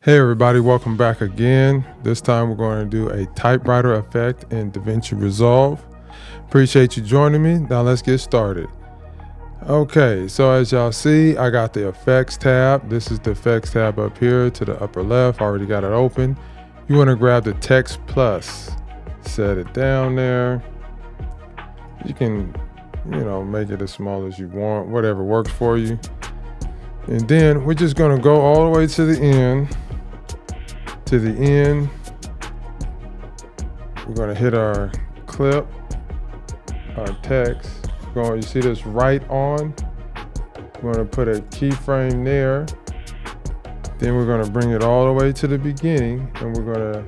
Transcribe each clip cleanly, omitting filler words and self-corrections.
Hey everybody, welcome back again. This time we're going to do a typewriter effect in Davinci Resolve. Appreciate you joining me. Now let's get started. Okay, so as y'all see, I got the effects tab. This is the effects tab up here to the upper left. I already got it open. You want to grab the text plus, set it down there. You can, make it as small as you want, whatever works for you. And then we're just going to go all the way to the end. We're going to hit our clip, our text. You see this right on? We're going to put a keyframe there. Then we're going to bring it all the way to the beginning and we're going to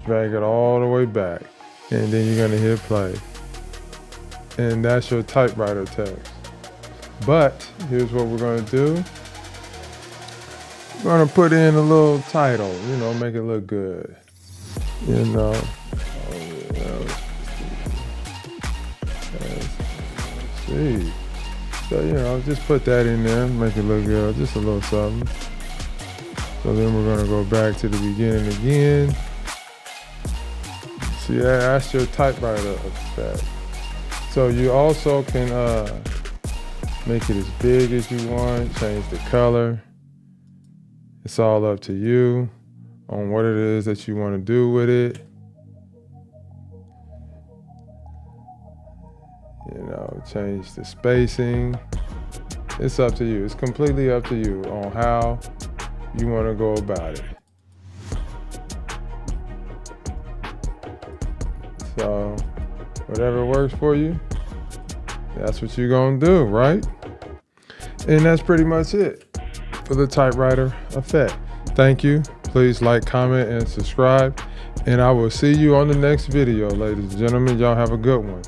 drag it all the way back. And then you're going to hit play. And that's your typewriter text. But here's what we're going to do. We're going to put in a little title, make it look good. Let's see. So, just put that in there, make it look good, just a little something. So then we're going to go back to the beginning again. See, that's your typewriter effect. So you also can make it as big as you want, change the color. It's all up to you on what it is that you want to do with it. Change the spacing. It's up to you. It's completely up to you on how you want to go about it. So whatever works for you, that's what you're going to do, right? And that's pretty much it for the typewriter effect. Thank you. Please like, comment, and subscribe. And I will see you on the next video, ladies and gentlemen. Y'all have a good one.